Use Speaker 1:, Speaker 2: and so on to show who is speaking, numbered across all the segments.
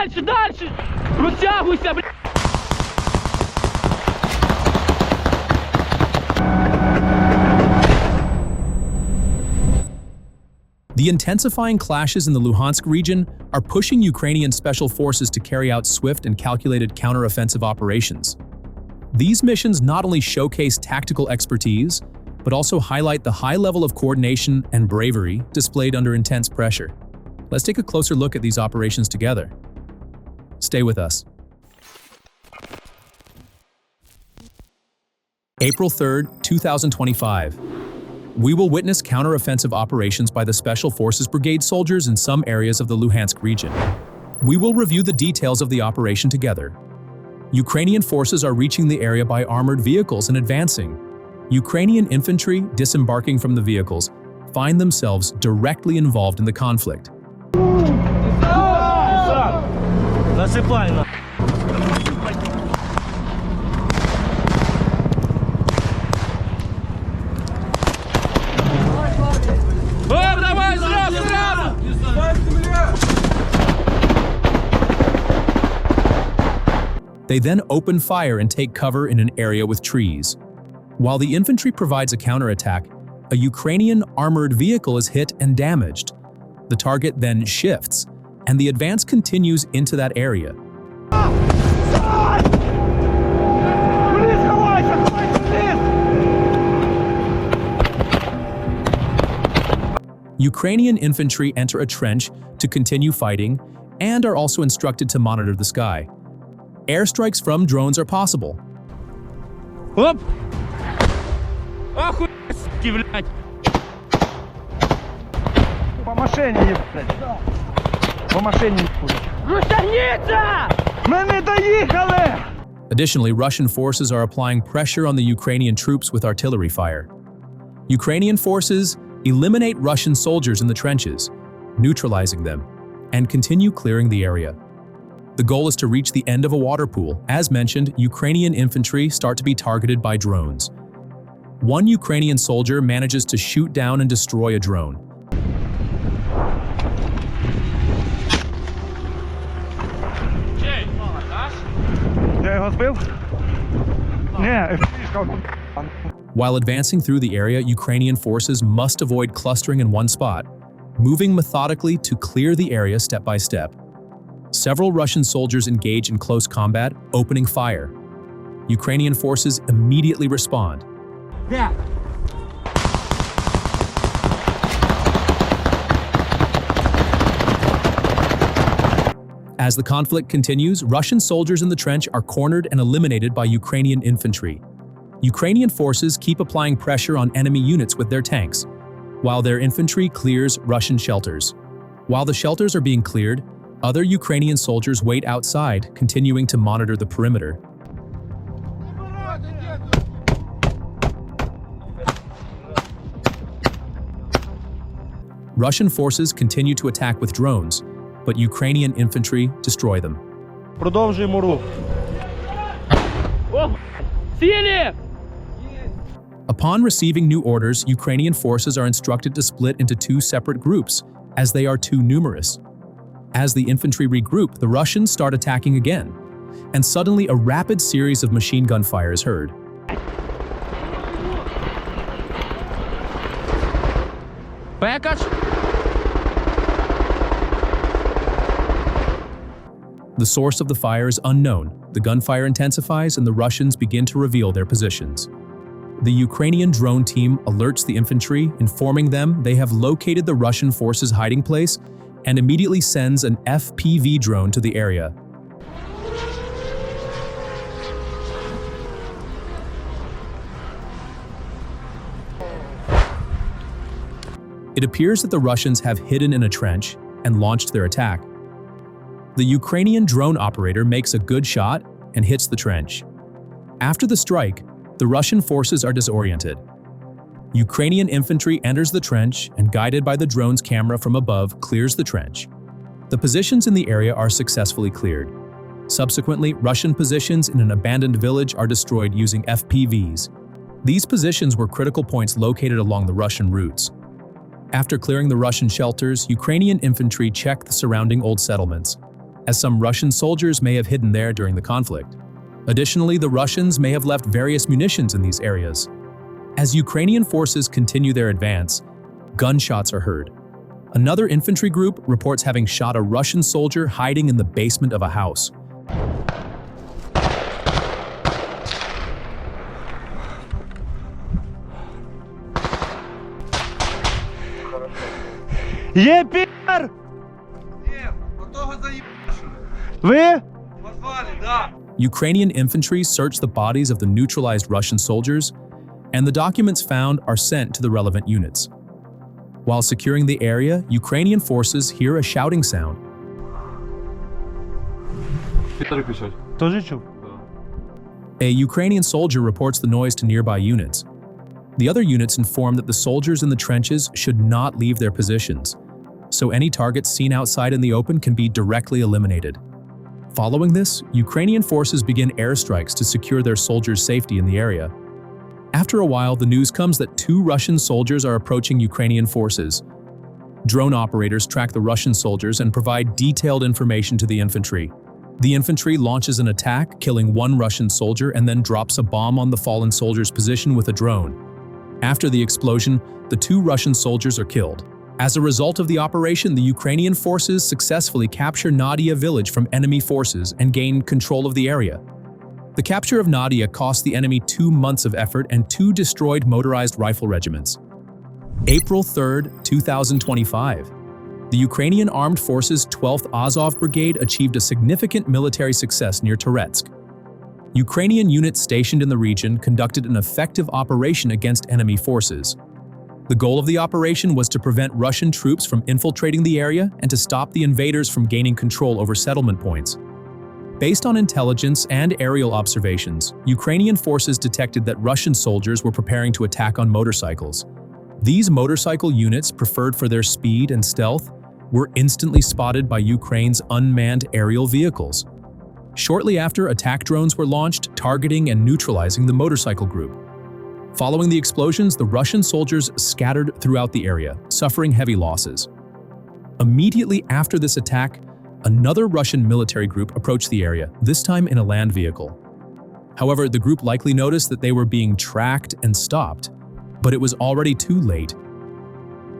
Speaker 1: Дальше, дальше! Розтягуйся, блядь!
Speaker 2: The intensifying clashes in the Luhansk region are pushing Ukrainian special forces to carry out swift and calculated counteroffensive operations. These missions not only showcase tactical expertise, but also highlight the high level of coordination and bravery displayed under intense pressure. Let's take a closer look at these operations together. Stay with us. April 3rd, 2025. We will witness counteroffensive operations by the Special Forces Brigade soldiers in some areas of the Luhansk region. We will review the details of the operation together. Ukrainian forces are reaching the area by armored vehicles and advancing. Ukrainian infantry, disembarking from the vehicles, find themselves directly involved in the conflict. They then open fire and take cover in an area with trees. While the infantry provides a counterattack, a Ukrainian armored vehicle is hit and damaged. The target then shifts, and the advance continues into that area. Ukrainian infantry enter a trench to continue fighting and are also instructed to monitor the sky. Airstrikes from drones are possible.
Speaker 1: Оп! Охуеть, блядь!
Speaker 3: По машине, ебать. По машине, ебать.
Speaker 1: Розтягніться!
Speaker 3: Ми не доїхали!
Speaker 2: Additionally, Russian forces are applying pressure on the Ukrainian troops with artillery fire. Ukrainian forces eliminate Russian soldiers in the trenches, neutralizing them, and continue clearing the area. The goal is to reach the end of a water pool. As mentioned, Ukrainian infantry start to be targeted by drones. One Ukrainian soldier manages to shoot down and destroy a drone.
Speaker 3: Я його збив? Ні,
Speaker 2: While advancing through the area, Ukrainian forces must avoid clustering in one spot, moving methodically to clear the area step by step. Several Russian soldiers engage in close combat, opening fire. Ukrainian forces immediately respond.
Speaker 1: Да.
Speaker 2: As the conflict continues, Russian soldiers in the trench are cornered and eliminated by Ukrainian infantry. Ukrainian forces keep applying pressure on enemy units with their tanks, while their infantry clears Russian shelters. While the shelters are being cleared, other Ukrainian soldiers wait outside, continuing to monitor the perimeter. Russian forces continue to attack with drones, but Ukrainian infantry destroy them.
Speaker 3: Продовжуємо рух.
Speaker 1: О, сели!
Speaker 2: Upon receiving new orders, Ukrainian forces are instructed to split into two separate groups, as they are too numerous. As the infantry regroup, the Russians start attacking again, and suddenly a rapid series of machine gun fire is heard.
Speaker 1: Пекач!
Speaker 2: The source of the fire is unknown. The gunfire intensifies and the Russians begin to reveal their positions. The Ukrainian drone team alerts the infantry, informing them they have located the Russian forces' hiding place and immediately sends an FPV drone to the area. It appears that the Russians have hidden in a trench and launched their attack. The Ukrainian drone operator makes a good shot and hits the trench. After the strike, the Russian forces are disoriented. Ukrainian infantry enters the trench and, guided by the drone's camera from above, clears the trench. The positions in the area are successfully cleared. Subsequently, Russian positions in an abandoned village are destroyed using FPVs. These positions were critical points located along the Russian routes. After clearing the Russian shelters, Ukrainian infantry check the surrounding old settlements. as some Russian soldiers may have hidden there during the conflict. Additionally, the Russians may have left various munitions in these areas. As Ukrainian forces continue their advance, gunshots are heard. Another infantry group reports having shot a Russian soldier hiding in the basement of a house.
Speaker 3: Є пір! Ви?
Speaker 2: Ukrainian infantry search the bodies of the neutralized Russian soldiers, and the documents found are sent to the relevant units. While securing the area, Ukrainian forces hear a shouting sound.
Speaker 3: Тоже чув?
Speaker 2: A Ukrainian soldier reports the noise to nearby units. The other units inform that the soldiers in the trenches should not leave their positions, so any targets seen outside in the open can be directly eliminated. Following this, Ukrainian forces begin airstrikes to secure their soldiers' safety in the area. After a while, the news comes that 2 Russian soldiers are approaching Ukrainian forces. Drone operators track the Russian soldiers and provide detailed information to the infantry. The infantry launches an attack, killing 1 Russian soldier, and then drops a bomb on the fallen soldier's position with a drone. After the explosion, the 2 Russian soldiers are killed. As a result of the operation, the Ukrainian forces successfully capture Nadia village from enemy forces and gain control of the area. The capture of Nadia cost the enemy 2 months of effort and 2 destroyed motorized rifle regiments. April 3, 2025. The Ukrainian Armed Forces 12th Azov Brigade achieved a significant military success near Donetsk. Ukrainian units stationed in the region conducted an effective operation against enemy forces. The goal of the operation was to prevent Russian troops from infiltrating the area and to stop the invaders from gaining control over settlement points. Based on intelligence and aerial observations, Ukrainian forces detected that Russian soldiers were preparing to attack on motorcycles. These motorcycle units, preferred for their speed and stealth, were instantly spotted by Ukraine's unmanned aerial vehicles. Shortly after, attack drones were launched, targeting and neutralizing the motorcycle group. Following the explosions, the Russian soldiers scattered throughout the area, suffering heavy losses. Immediately after this attack, another Russian military group approached the area, this time in a land vehicle. However, the group likely noticed that they were being tracked and stopped, but it was already too late.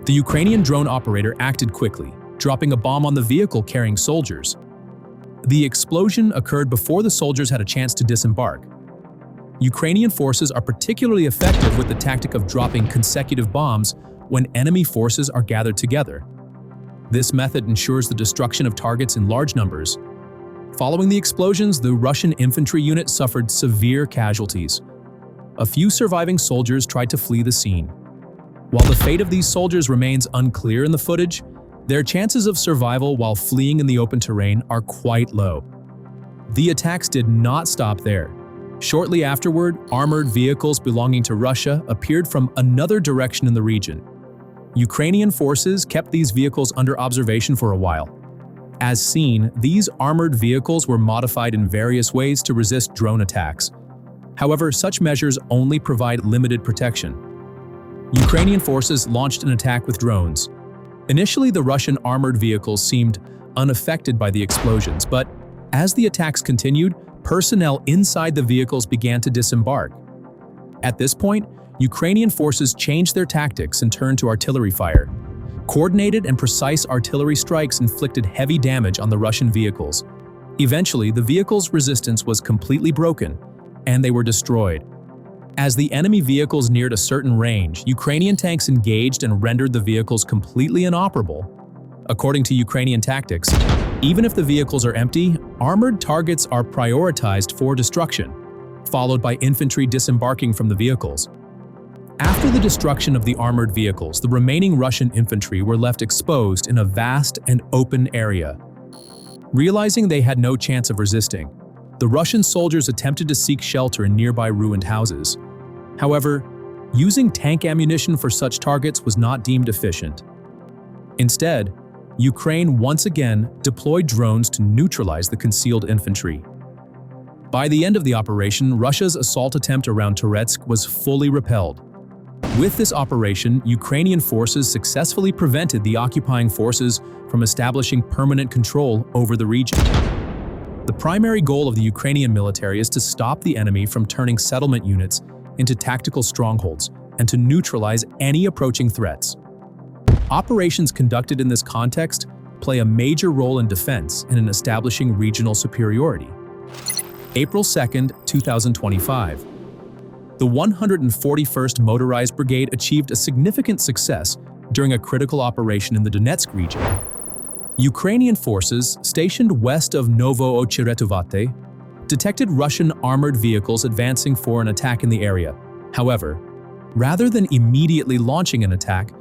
Speaker 2: The Ukrainian drone operator acted quickly, dropping a bomb on the vehicle carrying soldiers. The explosion occurred before the soldiers had a chance to disembark. Ukrainian forces are particularly effective with the tactic of dropping consecutive bombs when enemy forces are gathered together. This method ensures the destruction of targets in large numbers. Following the explosions, the Russian infantry unit suffered severe casualties. A few surviving soldiers tried to flee the scene. While the fate of these soldiers remains unclear in the footage, their chances of survival while fleeing in the open terrain are quite low. The attacks did not stop there. Shortly afterward, armored vehicles belonging to Russia appeared from another direction in the region. Ukrainian forces kept these vehicles under observation for a while. As seen, these armored vehicles were modified in various ways to resist drone attacks. However, such measures only provide limited protection. Ukrainian forces launched an attack with drones. Initially, the Russian armored vehicles seemed unaffected by the explosions, but as the attacks continued, personnel inside the vehicles began to disembark. At this point, Ukrainian forces changed their tactics and turned to artillery fire. Coordinated and precise artillery strikes inflicted heavy damage on the Russian vehicles. Eventually, the vehicles' resistance was completely broken, and they were destroyed. As the enemy vehicles neared a certain range, Ukrainian tanks engaged and rendered the vehicles completely inoperable. According to Ukrainian tactics, even if the vehicles are empty, armored targets are prioritized for destruction, followed by infantry disembarking from the vehicles. After the destruction of the armored vehicles, the remaining Russian infantry were left exposed in a vast and open area. Realizing they had no chance of resisting, the Russian soldiers attempted to seek shelter in nearby ruined houses. However, using tank ammunition for such targets was not deemed efficient. Instead, Ukraine once again deployed drones to neutralize the concealed infantry. By the end of the operation, Russia's assault attempt around Donetsk was fully repelled. With this operation, Ukrainian forces successfully prevented the occupying forces from establishing permanent control over the region. The primary goal of the Ukrainian military is to stop the enemy from turning settlement units into tactical strongholds and to neutralize any approaching threats. Operations conducted in this context play a major role in defense and in establishing regional superiority. April 2, 2025. The 141st Motorized Brigade achieved a significant success during a critical operation in the Donetsk region. Ukrainian forces stationed west of Novo-Ocheretuvate detected Russian armored vehicles advancing for an attack in the area. However, rather than immediately launching an attack,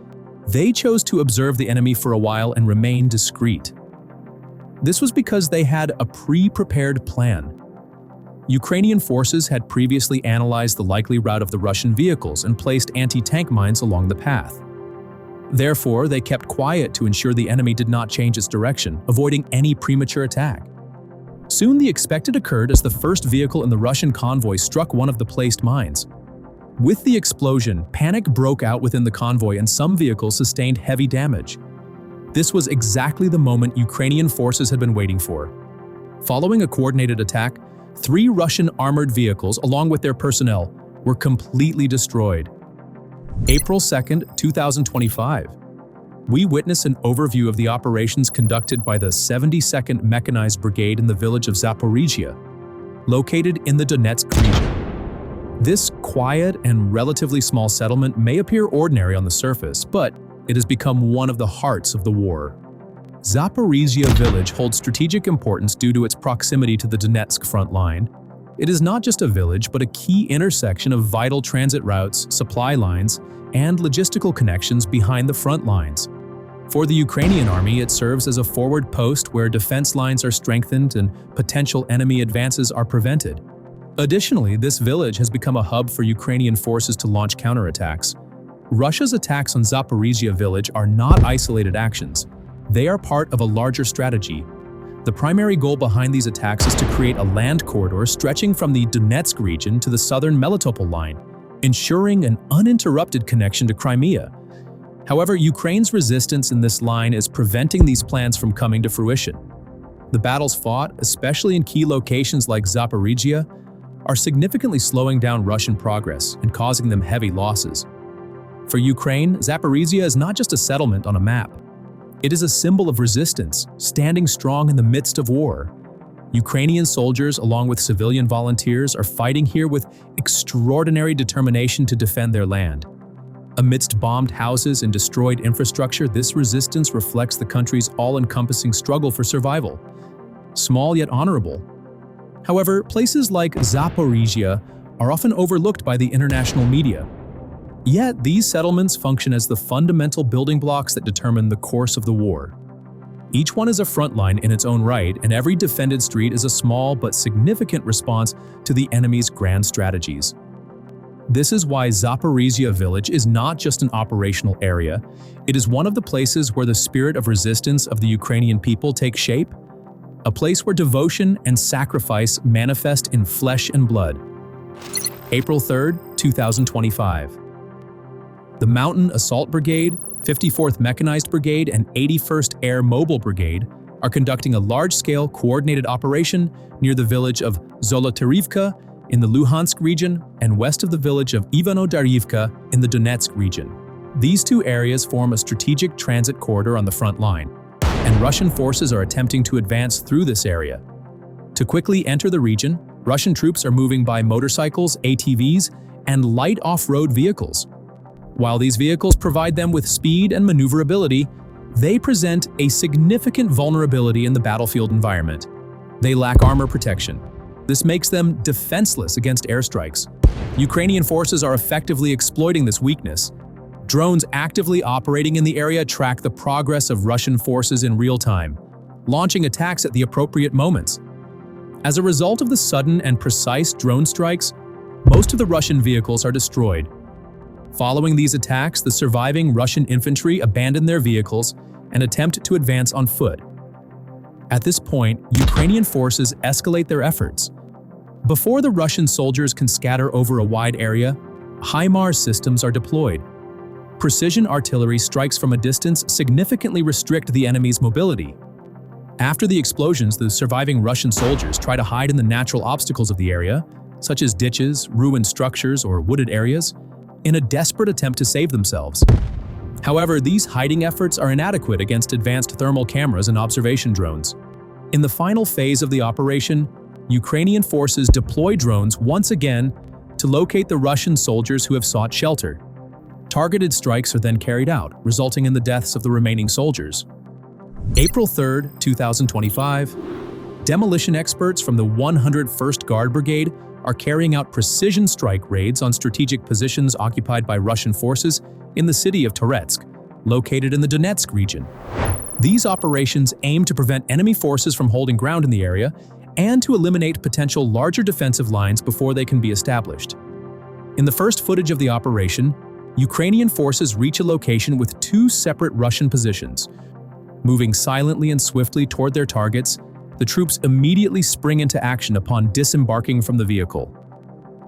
Speaker 2: they chose to observe the enemy for a while and remain discreet. This was because they had a pre-prepared plan. Ukrainian forces had previously analyzed the likely route of the Russian vehicles and placed anti-tank mines along the path. Therefore, they kept quiet to ensure the enemy did not change its direction, avoiding any premature attack. Soon the expected occurred as the first vehicle in the Russian convoy struck one of the placed mines. With the explosion, panic broke out within the convoy and some vehicles sustained heavy damage. This was exactly the moment Ukrainian forces had been waiting for. Following a coordinated attack, 3 Russian armored vehicles, along with their personnel, were completely destroyed. April 2, 2025. We witness an overview of the operations conducted by the 72nd Mechanized Brigade in the village of Zaporia, located in the Donetsk region. This quiet and relatively small settlement may appear ordinary on the surface, but it has become one of the hearts of the war. Zaporia village holds strategic importance due to its proximity to the Donetsk front line. It is not just a village, but a key intersection of vital transit routes, supply lines, and logistical connections behind the front lines. For the Ukrainian army, it serves as a forward post where defense lines are strengthened and potential enemy advances are prevented. Additionally, this village has become a hub for Ukrainian forces to launch counterattacks. Russia's attacks on Zaporia village are not isolated actions. They are part of a larger strategy. The primary goal behind these attacks is to create a land corridor stretching from the Donetsk region to the southern Melitopol line, ensuring an uninterrupted connection to Crimea. However, Ukraine's resistance in this line is preventing these plans from coming to fruition. The battles fought, especially in key locations like Zaporia, are significantly slowing down Russian progress and causing them heavy losses. For Ukraine, Zaporia is not just a settlement on a map. It is a symbol of resistance, standing strong in the midst of war. Ukrainian soldiers, along with civilian volunteers, are fighting here with extraordinary determination to defend their land. Amidst bombed houses and destroyed infrastructure, this resistance reflects the country's all-encompassing struggle for survival. Small yet honorable. However, places like Zaporia are often overlooked by the international media. Yet, these settlements function as the fundamental building blocks that determine the course of the war. Each one is a front line in its own right, and every defended street is a small but significant response to the enemy's grand strategies. This is why Zaporia village is not just an operational area, it is one of the places where the spirit of resistance of the Ukrainian people takes shape, a place where devotion and sacrifice manifest in flesh and blood. April 3, 2025. The Mountain Assault Brigade, 54th Mechanized Brigade, and 81st Air Mobile Brigade are conducting a large-scale coordinated operation near the village of Zolotarivka in the Luhansk region and west of the village of Ivano-Darivka in the Donetsk region. These two areas form a strategic transit corridor on the front line, and Russian forces are attempting to advance through this area. To quickly enter the region, Russian troops are moving by motorcycles, ATVs, and light off-road vehicles. While these vehicles provide them with speed and maneuverability, they present a significant vulnerability in the battlefield environment. They lack armor protection. This makes them defenseless against airstrikes. Ukrainian forces are effectively exploiting this weakness. Drones actively operating in the area track the progress of Russian forces in real time, launching attacks at the appropriate moments. As a result of the sudden and precise drone strikes, most of the Russian vehicles are destroyed. Following these attacks, the surviving Russian infantry abandon their vehicles and attempt to advance on foot. At this point, Ukrainian forces escalate their efforts. Before the Russian soldiers can scatter over a wide area, HIMARS systems are deployed. Precision artillery strikes from a distance significantly restrict the enemy's mobility. After the explosions, the surviving Russian soldiers try to hide in the natural obstacles of the area, such as ditches, ruined structures, or wooded areas, in a desperate attempt to save themselves. However, these hiding efforts are inadequate against advanced thermal cameras and observation drones. In the final phase of the operation, Ukrainian forces deploy drones once again to locate the Russian soldiers who have sought shelter. Targeted strikes are then carried out, resulting in the deaths of the remaining soldiers. April 3, 2025, demolition experts from the 101st Guard Brigade are carrying out precision strike raids on strategic positions occupied by Russian forces in the city of Donetsk, located in the Donetsk region. These operations aim to prevent enemy forces from holding ground in the area and to eliminate potential larger defensive lines before they can be established. In the first footage of the operation, Ukrainian forces reach a location with two separate Russian positions. Moving silently and swiftly toward their targets, the troops immediately spring into action upon disembarking from the vehicle.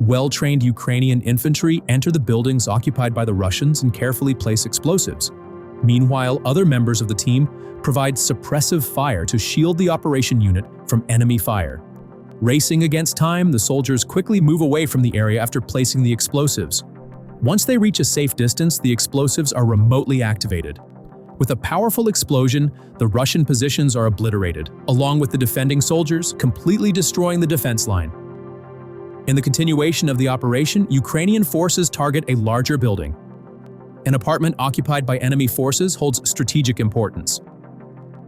Speaker 2: Well-trained Ukrainian infantry enter the buildings occupied by the Russians and carefully place explosives. Meanwhile, other members of the team provide suppressive fire to shield the operation unit from enemy fire. Racing against time, the soldiers quickly move away from the area after placing the explosives. Once they reach a safe distance, the explosives are remotely activated. With a powerful explosion, the Russian positions are obliterated, along with the defending soldiers, completely destroying the defense line. In the continuation of the operation, Ukrainian forces target a larger building. An apartment occupied by enemy forces holds strategic importance.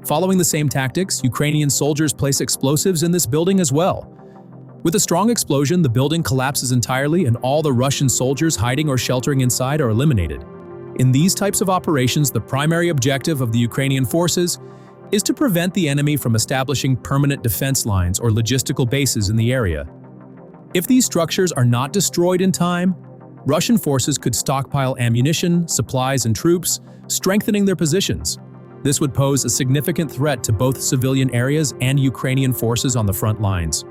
Speaker 2: Following the same tactics, Ukrainian soldiers place explosives in this building as well. With a strong explosion, the building collapses entirely and all the Russian soldiers hiding or sheltering inside are eliminated. In these types of operations, the primary objective of the Ukrainian forces is to prevent the enemy from establishing permanent defense lines or logistical bases in the area. If these structures are not destroyed in time, Russian forces could stockpile ammunition, supplies, and troops, strengthening their positions. This would pose a significant threat to both civilian areas and Ukrainian forces on the front lines.